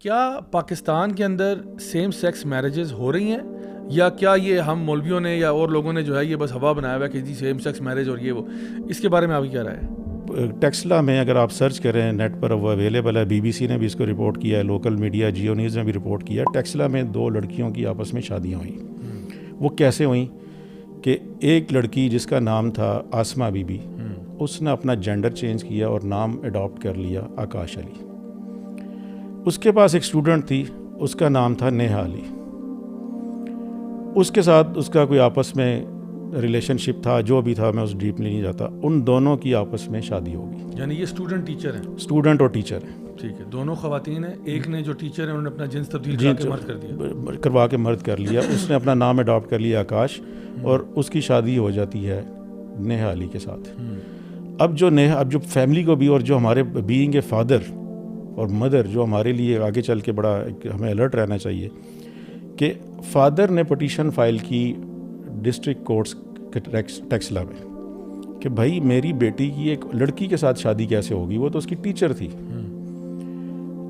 کیا پاکستان کے اندر same sex marriages ہو رہی ہیں یا کیا یہ ہم مولویوں نے یا اور لوگوں نے جو ہے یہ بس ہوا بنایا ہوا ہے کہ جی سیم سیکس میرج اور یہ وہ، اس کے بارے میں آپ کی کیا رائے ہے؟ ٹیکسلا میں اگر آپ سرچ کریں نیٹ پر وہ اویلیبل ہے، BBC نے بھی اس کو رپورٹ کیا ہے، لوکل میڈیا جیو نیوز نے بھی رپورٹ کیا ہے۔ ٹیکسلا میں 2 لڑکیوں کی آپس میں شادیاں ہوئیں۔ وہ کیسے ہوئیں کہ ایک لڑکی جس کا نام تھا آسما بی بی، اس نے اپنا جینڈر چینج کیا اور نام اڈاپٹ کر لیا آکاش علی۔ اس کے پاس ایک اسٹوڈنٹ تھی، اس کا نام تھا نیہا علی۔ اس کے ساتھ اس کا کوئی آپس میں ریلیشن شپ تھا، جو بھی تھا میں اس ڈیپلی نہیں جاتا۔ ان دونوں کی آپس میں شادی ہوگی۔ یعنی یہ اسٹوڈنٹ ٹیچر ہیں؟ اسٹوڈنٹ اور ٹیچر ہیں، ٹھیک ہے، دونوں خواتین ہیں۔ ایک نے جو ٹیچر ہیں انہوں نے اپنا جنس تبدیل کروا کے مرد کر دیا اس نے اپنا نام اڈاپٹ کر لیا آکاش، اور اس کی شادی ہو جاتی ہے نیہا علی کے ساتھ۔ اب جو فیملی کو بھی اور جو ہمارے بینگ اے فادر اور مدر، جو ہمارے لیے آگے چل کے بڑا ہمیں الرٹ رہنا چاہیے کہ فادر نے پٹیشن فائل کی ڈسٹرکٹ کورٹس ٹیکسلا میں کہ بھائی میری بیٹی کی ایک لڑکی کے ساتھ شادی کیسے ہوگی، وہ تو اس کی ٹیچر تھی۔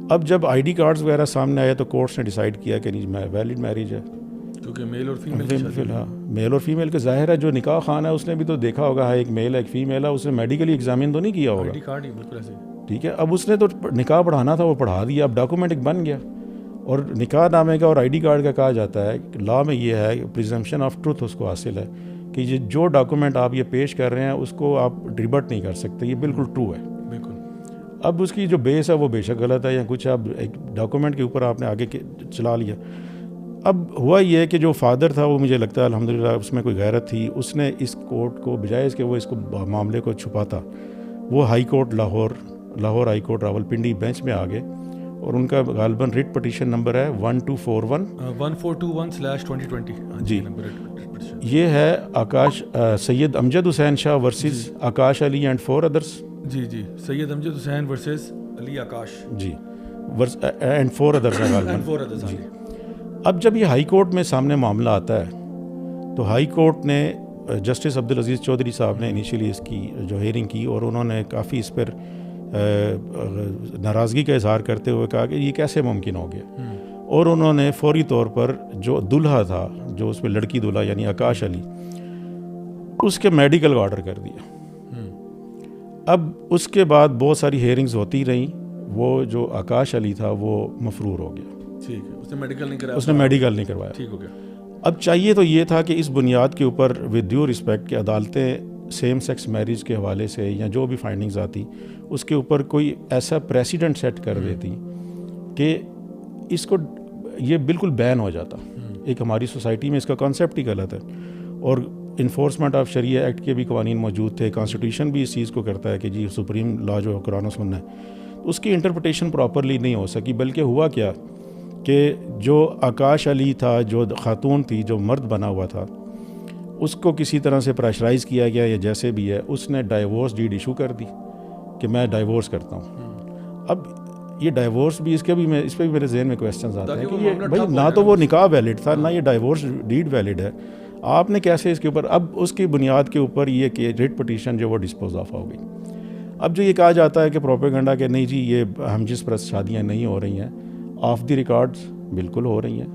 اب جب ID کارڈز وغیرہ سامنے آئے تو کورٹس نے ڈیسائیڈ کیا کہ نہیں ویلڈ میرج ہے، کیونکہ میل اور فیمیل میل اور فیمیل کا ظاہر ہے۔ جو نکاح خان ہے اس نے بھی تو دیکھا ہوگا ایک میل ہے ایک فیمیل ہے، اس نے میڈیکلی ایگزامن تو نہیں کیا ہوگا، ٹھیک ہے۔ اب اس نے تو نکاح پڑھانا تھا، وہ پڑھا دیا، اب ڈاکومنٹ ایک بن گیا۔ اور نکاح نامے کا اور ID کارڈ کا کہا جاتا ہے لا میں یہ ہے پریزمپشن آف ٹروتھ اس کو حاصل ہے کہ یہ جو ڈاکومنٹ آپ یہ پیش کر رہے ہیں اس کو آپ ریبٹ نہیں کر سکتے، یہ بالکل ٹرو ہے۔ اب اس کی جو بیس ہے وہ بے شک غلط ہے یا کچھ، اب ایک ڈاکومنٹ کے اوپر آپ نے آگے چلا لیا۔ اب ہوا یہ کہ جو فادر تھا وہ مجھے لگتا ہے الحمدللہ اس میں کوئی غیرت تھی، اس نے اس کورٹ کو بجائے اس کہ وہ اس کو معاملے کو چھپاتا، وہ high court Lahore high court Rawalpindi bench میں آ گئے، اور ان کا غالباً ریٹ پٹیشن نمبر ہے 1421/2020 جی۔ یہ ہے Syed Amjad Hussain Shah versus Akash Ali and 4 others. جی Syed Amjad Hussain versus Ali Akash ji and 4 others ہے غالباً جی۔ اب جب یہ ہائی کورٹ میں سامنے معاملہ آتا ہے تو ہائی کورٹ نے جسٹس عبدالعزیز چودھری صاحب نے انیشیلی اس کی جو ہیئرنگ کی، اور انہوں نے کافی اس پر ناراضگی کا اظہار کرتے ہوئے کہا کہ یہ کیسے ممکن ہو گیا، اور انہوں نے فوری طور پر جو دلہا تھا، جو اس میں لڑکی دلہا یعنی آکاش علی، اس کے میڈیکل آرڈر کر دیا۔ اب اس کے بعد بہت ساری ہیئرنگز ہوتی رہیں، وہ جو آکاش علی تھا وہ مفرور ہو گیا، ٹھیک ہے، اس نے میڈیکل نہیں کروایا، ٹھیک ہو گیا۔ اب چاہیے تو یہ تھا کہ اس بنیاد کے اوپر ود ڈیو رسپیکٹ کہ عدالتیں سیم سیکس میرج کے حوالے سے یا جو بھی فائنڈنگز آتی اس کے اوپر کوئی ایسا پریسیڈنٹ سیٹ کر دیتی کہ اس کو یہ بالکل بین ہو جاتا۔ ایک ہماری سوسائٹی میں اس کا کانسیپٹ ہی غلط ہے، اور انفورسمنٹ آف شریعہ ایکٹ کے بھی قوانین موجود تھے، کانسٹیٹیوشن بھی اس چیز کو کرتا ہے کہ جی سپریم لا جو قرآن و سنت ہے، اس کی انٹرپریٹیشن پراپرلی نہیں ہو سکی، بلکہ ہوا کیا کہ جو آکاش علی تھا، جو خاتون تھی، جو مرد بنا ہوا تھا، اس کو کسی طرح سے پریشرائز کیا گیا یا جیسے بھی ہے، اس نے ڈائیورس ڈیڈ ایشو کر دی کہ میں ڈائیورس کرتا ہوں۔ اب یہ ڈائیورس بھی اس پہ بھی میرے ذہن میں کویسچنز آتے ہیں کہ یہ بھائی نہ تو وہ نکاح ویلڈ تھا نہ یہ ڈائیورس ڈیڈ ویلڈ ہے، آپ نے کیسے اس کے اوپر، اب اس کی بنیاد کے اوپر یہ کہ ریٹ پٹیشن جو وہ ڈسپوز آف ہو گئی۔ اب جو یہ کہا جاتا ہے کہ پروپیگنڈا کہ نہیں جی یہ ہم جس پرست شادیاں نہیں ہو رہی ہیں، آف دی ریکارڈز بالکل ہو رہی ہیں،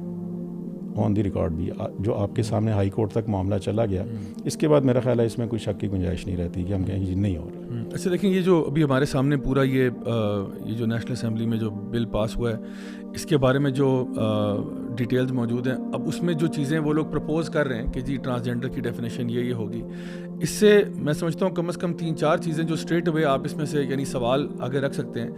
آن دی ریکارڈ بھی، جو آپ کے سامنے ہائی کورٹ تک معاملہ چلا گیا، اس کے بعد میرا خیال ہے اس میں کوئی شک کی گنجائش نہیں رہتی کہ ہم کہیں جی نہیں ہو رہا۔ اچھا دیکھیں، یہ جو ابھی ہمارے سامنے پورا یہ جو نیشنل اسمبلی میں جو بل پاس ہوا ہے، اس کے بارے میں جو ڈیٹیلز موجود ہیں، اب اس میں جو چیزیں وہ لوگ پرپوز کر رہے ہیں کہ جی ٹرانسجینڈر کی ڈیفینیشن یہ ہوگی، اس سے میں سمجھتا ہوں کم از کم 3-4 چیزیں جو اسٹریٹ اوے آپ اس میں سے یعنی سوال آگے رکھ سکتے ہیں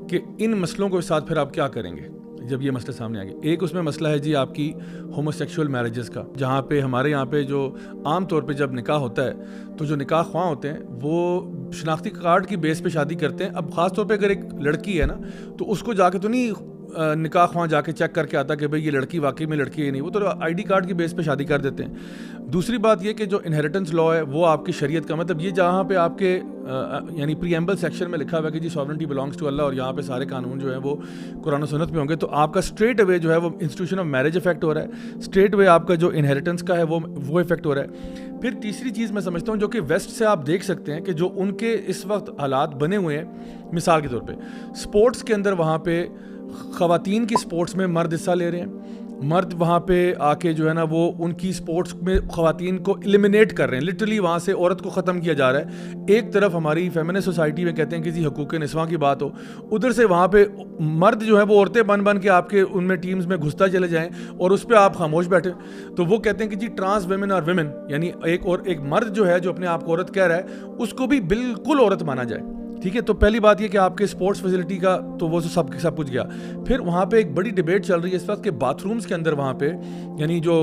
کہ ان مسئلوں کو ساتھ پھر آپ کیا کریں گے جب یہ مسئلے سامنے آ گئے۔ ایک اس میں مسئلہ ہے جی آپ کی ہومو سیکشول میرجز کا، جہاں پہ ہمارے یہاں پہ جو عام طور پہ جب نکاح ہوتا ہے تو جو نکاح خواہ ہوتے ہیں وہ شناختی کارڈ کی بیس پہ شادی کرتے ہیں۔ اب خاص طور پہ اگر ایک لڑکی ہے نا تو اس کو جا کے تو نہیں نکاح خواہ جا کے چیک کر کے آتا کہ بھئی یہ لڑکی واقعی میں لڑکی ہے نہیں، وہ تو ID کارڈ کی بیس پہ شادی کر دیتے ہیں۔ دوسری بات یہ کہ جو انہیریٹنس لا ہے وہ آپ کی شریعت کا مطلب یہ جہاں پہ آپ کے یعنی پری ایمبل سیکشن میں لکھا ہوا ہے کہ جی ساورنٹی بلانگس ٹو اللہ، اور یہاں پہ سارے قانون جو ہیں وہ قرآن و سنت میں ہوں گے، تو آپ کا اسٹریٹ اوے جو ہے وہ انسٹیٹیوشن آف میرج افیکٹ ہو رہا ہے، اسٹریٹ اوے آپ کا جو انہیریٹنس کا ہے وہ افیکٹ ہو رہا ہے۔ پھر تیسری چیز میں سمجھتا ہوں جو کہ ویسٹ سے آپ دیکھ سکتے ہیں کہ جو ان کے اس وقت حالات بنے ہوئے ہیں، مثال کے طور پہ اسپورٹس کے اندر وہاں پہ خواتین کی سپورٹس میں مرد حصہ لے رہے ہیں, مرد وہاں پہ آ کے جو ہے نا وہ ان کی سپورٹس میں خواتین کو ایلیمینیٹ کر رہے ہیں, لٹرلی وہاں سے عورت کو ختم کیا جا رہا ہے. ایک طرف ہماری فیمنسٹ سوسائٹی میں کہتے ہیں کہ جی حقوق نسواں کی بات ہو, ادھر سے وہاں پہ مرد جو ہے وہ عورتیں بن کے آپ کے ان میں ٹیمز میں گھستا چلے جائیں اور اس پہ آپ خاموش بیٹھے. تو وہ کہتے ہیں کہ جی ٹرانس ویمن اور ویمن, یعنی ایک مرد جو ہے جو اپنے آپ کو عورت کہہ رہا ہے اس کو بھی بالکل عورت مانا جائے. ٹھیک ہے, تو پہلی بات یہ کہ آپ کے اسپورٹس فیسلٹی کا تو وہ سب کچھ گیا. پھر وہاں پہ ایک بڑی ڈیبیٹ چل رہی ہے اس وقت کہ باتھ رومس کے اندر وہاں پہ یعنی جو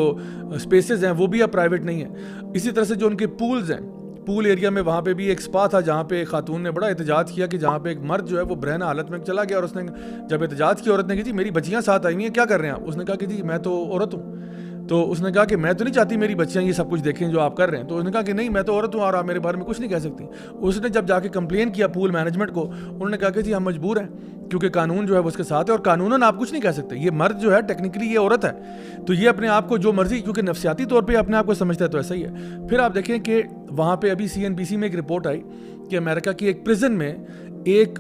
اسپیسز ہیں وہ بھی اب پرائیویٹ نہیں ہیں. اسی طرح سے جو ان کے پولز ہیں, پول ایریا میں وہاں پہ بھی ایک سپا تھا جہاں پہ ایک خاتون نے بڑا احتجاج کیا کہ جہاں پہ ایک مرد جو ہے وہ برہنہ حالت میں چلا گیا اور اس نے جب احتجاج کیا عورت نے کہ جی میری بچیاں ساتھ آئی ہوئی ہیں, کیا کر رہے ہیں آپ؟ اس نے کہا کہ جی میں تو عورت ہوں. تو اس نے کہا کہ میں تو نہیں چاہتی میری بچیاں یہ سب کچھ دیکھیں جو آپ کر رہے ہیں. تو اس نے کہا کہ نہیں میں تو عورت ہوں اور آپ میرے بارے میں کچھ نہیں کہہ سکتی. اس نے جب جا کے کمپلین کیا پول مینجمنٹ کو, انہوں نے کہا کہ جی ہم مجبور ہیں کیونکہ قانون جو ہے وہ اس کے ساتھ ہے اور قانوناً آپ کچھ نہیں کہہ سکتے. یہ مرد جو ہے ٹیکنیکلی یہ عورت ہے, تو یہ اپنے آپ کو جو مرضی, کیونکہ نفسیاتی طور پہ اپنے آپ کو سمجھتا ہے تو ایسا ہی ہے. پھر آپ دیکھیں کہ وہاں پہ ابھی CNBC میں ایک رپورٹ آئی کہ امریکہ کی ایک پرزن میں ایک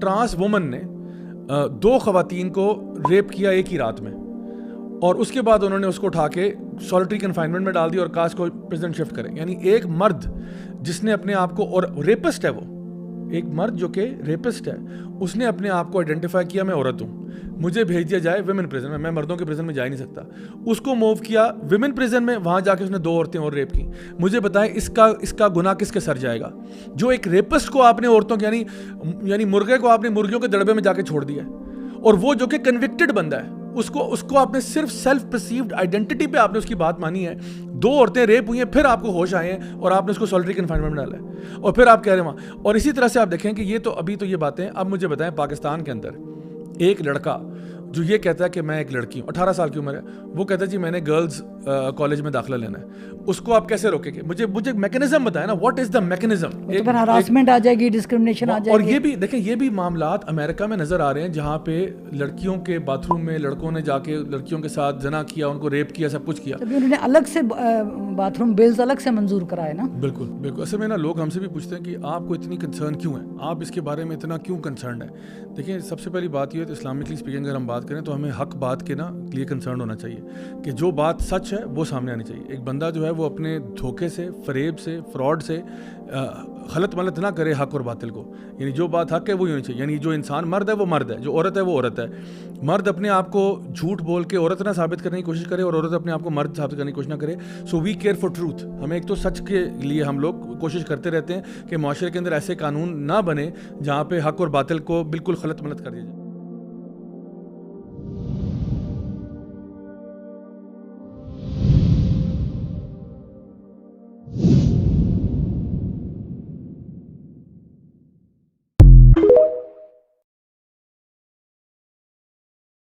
ٹرانس وومن نے 2 خواتین کو ریپ کیا ایک ہی رات میں, اور اس کے بعد انہوں نے اس کو اٹھا کے سالٹری کنفائنمنٹ میں ڈال دیا اور کہا اس کو پریزن شفٹ کریں. یعنی ایک مرد جس نے اپنے آپ کو, اور ریپسٹ ہے وہ, ایک مرد جو کہ ریپسٹ ہے, اس نے اپنے آپ کو آئیڈینٹیفائی کیا میں عورت ہوں, مجھے بھیج دیا جائے ویمن پریزن میں, میں مردوں کے پریزن میں جا ہی نہیں سکتا. اس کو موو کیا ویمن پریزن میں, وہاں جا کے اس نے 2 عورتیں اور ریپ کی. مجھے بتائیں اس کا گناہ کس کے سر جائے گا؟ جو ایک ریپسٹ کو آپ نے عورتوں کے یعنی مرغے کو آپ نے مرغیوں کے دڑبے میں جا کے چھوڑ دیا ہے, اور وہ جو کہ کنوکٹڈ بندہ ہے اس کو آپ نے صرف سیلف پرسیوڈ آئیڈینٹی پہ آپ نے اس کی بات مانی ہے. 2 عورتیں ریپ ہوئی ہیں, پھر آپ کو ہوش آئے ہیں اور آپ نے اس کو سالٹری کنفائنمنٹ میں ڈالا ہے, اور پھر آپ کہہ رہے ہیں وہاں. اور اسی طرح سے آپ دیکھیں کہ یہ تو ابھی تو یہ باتیں. اب مجھے بتائیں پاکستان کے اندر ایک لڑکا جو یہ کہتا ہے کہ میں ایک لڑکی ہوں, 18 سال کی عمر ہے, وہ کہتا ہے جی میں نے گرلز کالج میں داخلہ لینا ہے, اس کو آپ کیسے روکیں گے؟ مجھے میکنزم بتائیں نا, واٹ از دا میکنزم؟ پھر ہراسمنٹ آ جائے گی, ڈسکرمنیشن آ جائے گی. اور یہ بھی دیکھیں, یہ بھی معاملات امریکہ میں نظر آ رہے ہیں جہاں پہ لڑکیوں کے باتھ روم میں لڑکوں نے جا کے لڑکیوں کے ساتھ زنا کیا, ان کو ریپ کیا, سب کچھ کیا. تبھی انہوں نے الگ سے باتھ روم بلز الگ سے منظور کرائے نا. بالکل بالکل. اصل میں نا لوگ ہم سے بھی پوچھتے ہیں کہ آپ کو اتنی کنسرن کیوں ہے, آپ اس کے بارے میں اتنا کیوں کنسرنڈ ہے؟ دیکھیں سب سے پہلی بات یہ ہے تو اسلامکلی اسپیکنگ اگر ہم بات کریں تو ہمیں حق بات کے نا لیے کنسرن ہونا چاہیے کہ جو بات سچ ہے وہ سامنے آنی چاہیے. ایک بندہ جو ہے وہ اپنے دھوکے سے, فریب سے, فراڈ سے غلط ملت نہ کرے حق اور باطل کو. یعنی جو بات حق ہے وہی ہونی چاہیے. یعنی جو انسان مرد ہے وہ مرد ہے, جو عورت ہے وہ عورت ہے. مرد اپنے آپ کو جھوٹ بول کے عورت نہ ثابت کرنے کی کوشش کرے اور عورت اپنے آپ کو مرد ثابت کرنے کی کوشش نہ کرے. سو وی کیئر فار ٹروتھ. ہمیں ایک تو سچ کے لیے ہم لوگ کوشش کرتے رہتے ہیں کہ معاشرے کے اندر ایسے قانون نہ بنے جہاں پہ حق اور باطل کو بالکل غلط ملت کر دیا جائے.